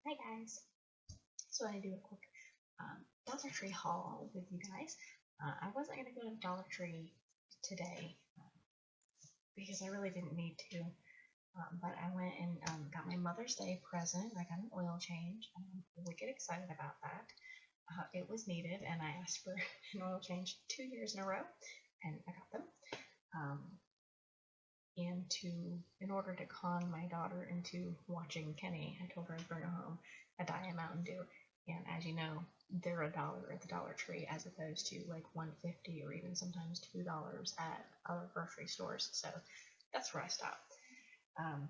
Hi guys! So I do a quick Dollar Tree haul with you guys. I wasn't going to go to Dollar Tree today because I really didn't need to, but I went and got my Mother's Day present. I got an oil change. I'm wicked excited about that. It was needed, and I asked for an oil change 2 years in a row, and I got them. Um, in order to con my daughter into watching Kenny, I told her I'd bring her home a Diet Mountain Dew. And as you know, they're $1 at the Dollar Tree as opposed to like 1.50 or even sometimes $2 at other grocery stores. So that's where I stopped. Um,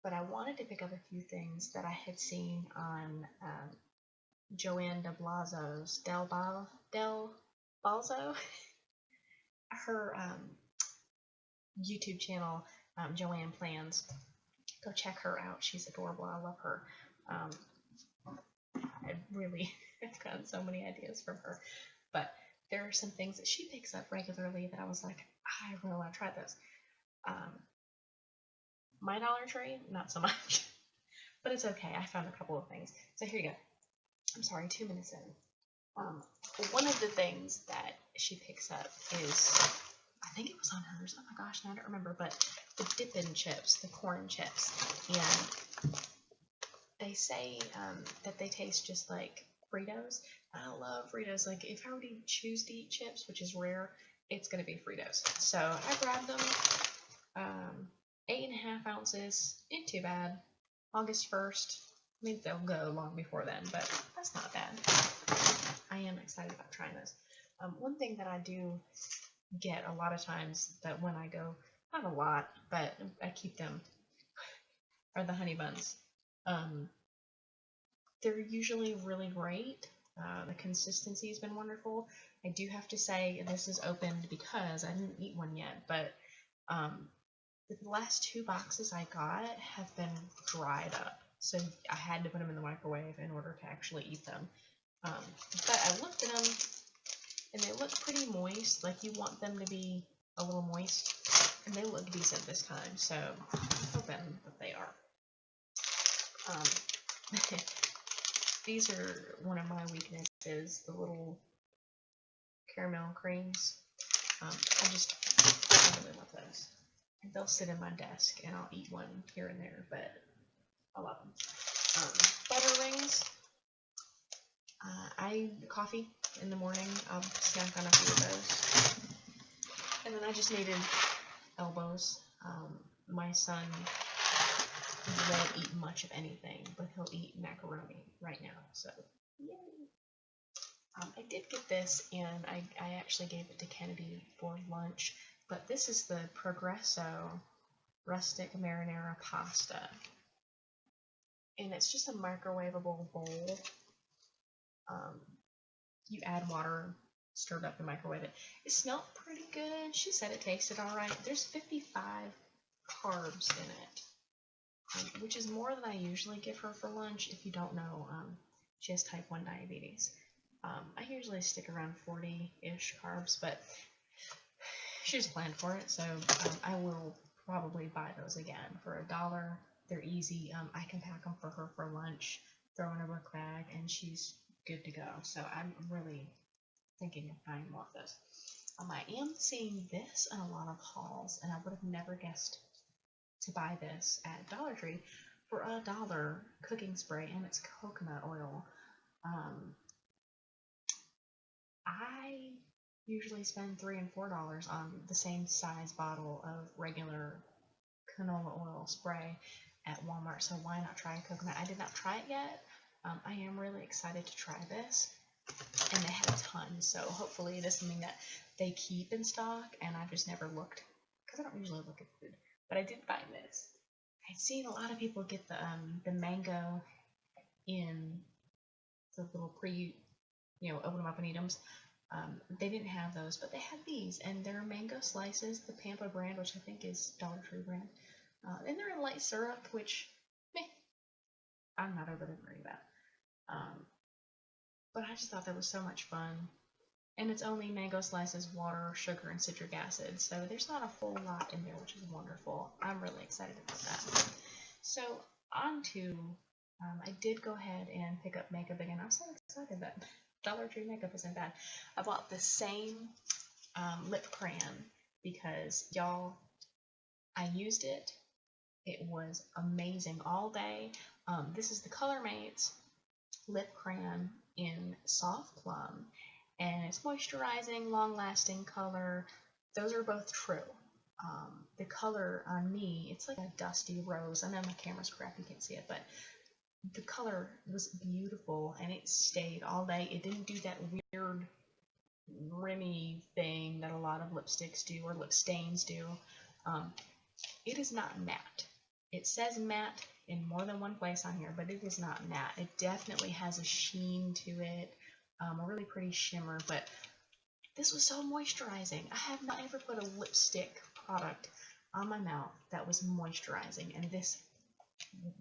but I wanted to pick up a few things that I had seen on Joanne Del Balzo, her YouTube channel, Joanne Plans. Go check her out. She's adorable. I love her. Um, I really have gotten so many ideas from her. But there are some things that she picks up regularly that I was like, I really want to try this. My Dollar Tree, not so much. But it's okay. I found a couple of things. So here you go. I'm sorry, 2 minutes in. One of the things that she picks up is, I think it was on hers. Oh my gosh, now I don't remember, but the dippin' chips, the corn chips. And they say that they taste just like Fritos. I love Fritos. Like, if I were to choose to eat chips, which is rare, it's going to be Fritos. So I grabbed them. 8.5 ounces. Ain't too bad. August 1st. I mean, they'll go long before then, but that's not bad. I am excited about trying this. One thing that I do get a lot of times that when I go, not a lot, but I keep them, are the honey buns. They're usually really great. The consistency has been wonderful. I do have to say this is opened because I didn't eat one yet, but the last 2 boxes I got have been dried up, so I had to put them in the microwave in order to actually eat them. But I looked at them, and they look pretty moist. Like, you want them to be a little moist, and they look decent this time, so I'm hoping that they are. These are one of my weaknesses, the little caramel creams. I really love those. And they'll sit in my desk, and I'll eat one here and there, but I love them. Butter rings. Coffee in the morning. I'll snack on a few of those. And then I just needed elbows. My son won't eat much of anything, but he'll eat macaroni right now. So, yay! I did get this, and I actually gave it to Kennedy for lunch. But this is the Progresso Rustic Marinara Pasta. And it's just a microwavable bowl. You add water, stir it up, and microwave it. It smelled pretty good. She said it tasted alright. There's 55 carbs in it, which is more than I usually give her for lunch. If you don't know, she has type 1 diabetes. I usually stick around 40-ish carbs, but she just planned for it, so I will probably buy those again for $1. They're easy. I can pack them for her for lunch, throw in a book bag, and she's good to go. So I'm really thinking of buying more of those. I am seeing this in a lot of hauls, and I would have never guessed to buy this at Dollar Tree for $1 cooking spray, and it's coconut oil. I usually spend $3 and $4 on the same size bottle of regular canola oil spray at Walmart, so why not try coconut? I did not try it yet. I am really excited to try this, and they had a ton, so hopefully it is something that they keep in stock, and I've just never looked, because I don't usually look at food, but I did find this. I'd seen a lot of people get the mango in the little open them up and eat them. They didn't have those, but they had these, and they're mango slices, the Pampa brand, which I think is Dollar Tree brand, and they're in light syrup, which, meh, I'm not overly worried about. But I just thought that was so much fun, and it's only mango slices, water, sugar, and citric acid, so there's not a whole lot in there, which is wonderful. I'm really excited about that. So, on to I did go ahead and pick up makeup again. I'm so excited that Dollar Tree makeup isn't bad. I bought the same lip crayon because, y'all, I used it. It was amazing all day. This is the Color Mates lip crayon in Soft Plum, and it's moisturizing, long-lasting color. Those are both true. The color on me, it's like a dusty rose. I know my camera's crap, you can't see it, but the color was beautiful, and it stayed all day. It didn't do that weird rimmy thing that a lot of lipsticks do, or lip stains do. It is not matte. It says matte in more than one place on here, but it is not matte. It definitely has a sheen to it, a really pretty shimmer, but this was so moisturizing. I have not ever put a lipstick product on my mouth that was moisturizing, and this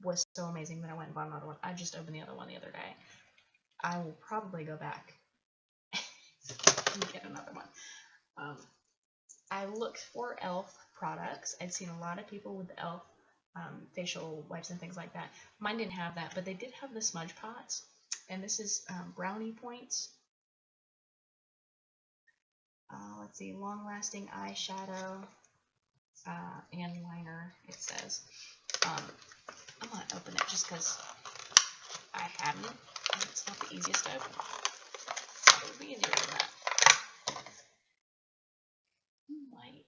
was so amazing that I went and bought another one. I just opened the other one the other day. I will probably go back and get another one. I looked for e.l.f. products. I'd seen a lot of people with e.l.f. Facial wipes and things like that. Mine didn't have that, but they did have the smudge pots, and this is Brownie Points. Let's see, long-lasting eyeshadow and liner, it says. I'm going to open it just because I hadn't, and it's not the easiest to open. It would be easier than that. White.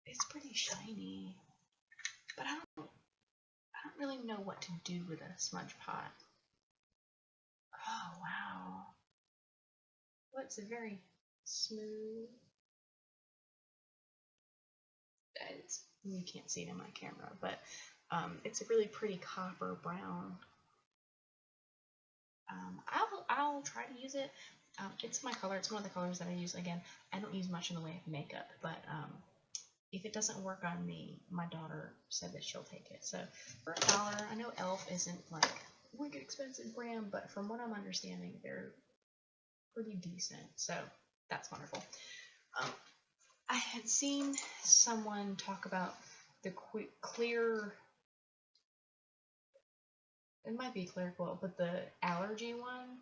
It's pretty shiny, but I don't really know what to do with a smudge pot. Oh, wow. Well, it's a very smooth. You can't see it in my camera, but it's a really pretty copper brown. I'll try to use it. It's my color. It's one of the colors that I use. Again, I don't use much in the way of makeup, but if it doesn't work on me, my daughter said that she'll take it. So for $1, I know e.l.f. isn't like a wicked expensive brand, but from what I'm understanding, they're pretty decent. So that's wonderful. I had seen someone talk about the clear, it might be clear quilt, but the allergy one.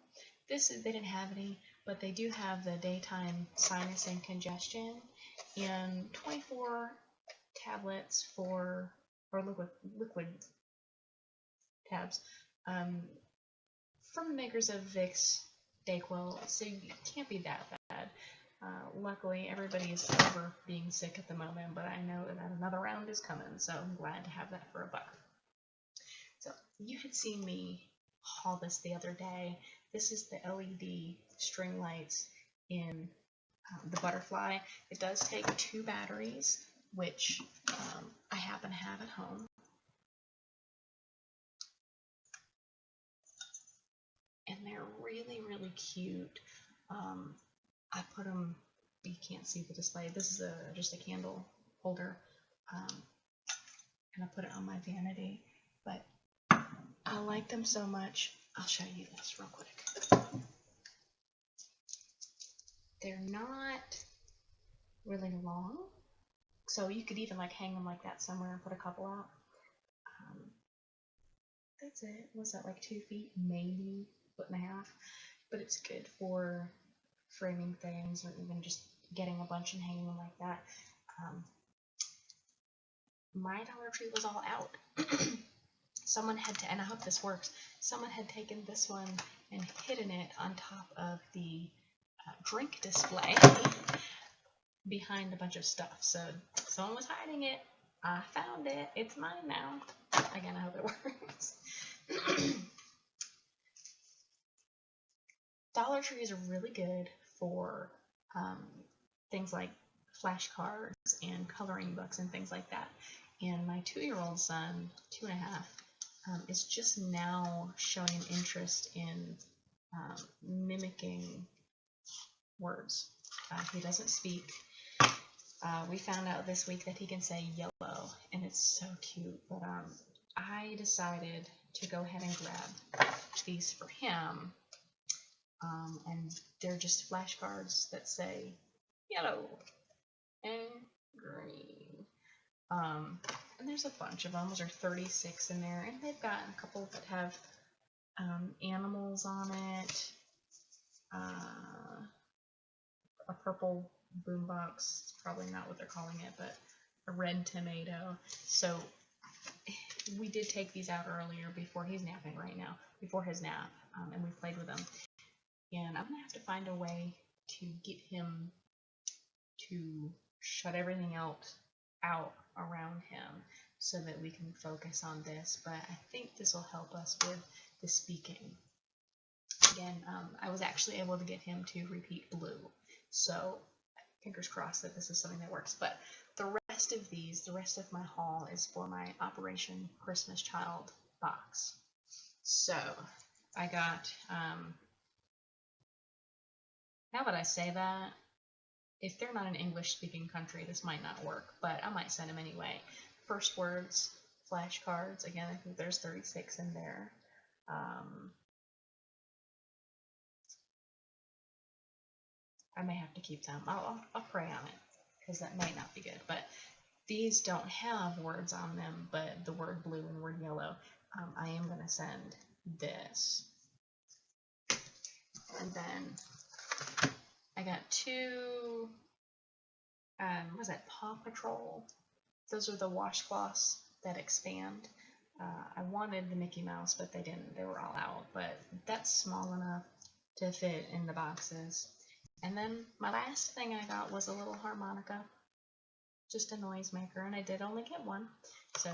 They didn't have any, but they do have the daytime sinus and congestion, and 24 tablets or liquid tabs from the makers of Vicks DayQuil, so it can't be that bad. Luckily, everybody is over being sick at the moment, but I know that another round is coming, so I'm glad to have that for $1. So you had seen me haul this the other day. This is the LED string lights in the butterfly. It does take 2 batteries, which I happen to have at home. And they're really, really cute. I put them, you can't see the display. This is just a candle holder. And I put it on my vanity. But I like them so much. I'll show you this real quick. They're not really long, so you could even like hang them like that somewhere and put a couple out. That's it. What's that, like 2 feet, maybe 1.5 feet? But it's good for framing things, or even just getting a bunch and hanging them like that. My Dollar Tree was all out. Someone had and I hope this works, someone had taken this one and hidden it on top of the drink display behind a bunch of stuff. So someone was hiding it. I found it. It's mine now. Again, I hope it works. Dollar Tree is really good for things like flashcards and coloring books and things like that. And my 2-year-old son, 2.5, is just now showing an interest in mimicking words. He doesn't speak. We found out this week that he can say yellow, and it's so cute. But I decided to go ahead and grab these for him. And they're just flashcards that say yellow and green. And there's a bunch of them. There's 36 in there, and they've got a couple that have animals on it. A purple boombox. It's probably not what they're calling it, but a red tomato. So we did take these out earlier before he's napping right now, before his nap, and we played with them. And I'm gonna have to find a way to get him to shut everything else out around him so that we can focus on this. But I think this will help us with the speaking. Again, I was actually able to get him to repeat blue, so fingers crossed that this is something that works. But the rest of these, the rest of my haul is for my Operation Christmas Child box. So I got, now that I say that, if they're not an English-speaking country, this might not work, but I might send them anyway. First words, flashcards. Again, I think there's 36 in there. I may have to keep them. I'll pray on it, because that might not be good. But these don't have words on them, but the word blue and word yellow. I am going to send this. And then I got two, what was that, Paw Patrol? Those are the washcloths that expand. I wanted the Mickey Mouse, but they didn't. They were all out. But that's small enough to fit in the boxes. And then my last thing I got was a little harmonica, just a noisemaker, and I did only get one, so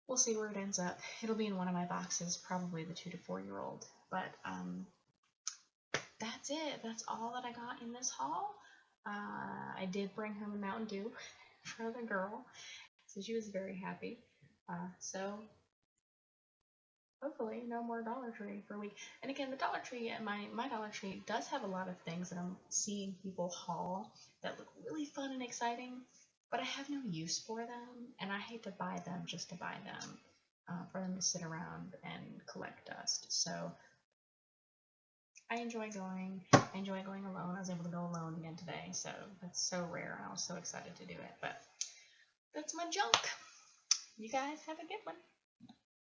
we'll see where it ends up. It'll be in one of my boxes, probably the 2 to 4 year old. But that's it. That's all that I got in this haul. I did bring home a Mountain Dew for the girl, so she was very happy. So hopefully no more Dollar Tree for a week. And again, the Dollar Tree, my Dollar Tree does have a lot of things that I'm seeing people haul that look really fun and exciting, but I have no use for them, and I hate to buy them just to buy them, for them to sit around and collect dust. So I enjoy going alone. I was able to go alone again today, so that's so rare, and I was so excited to do it. But that's my junk. You guys have a good one.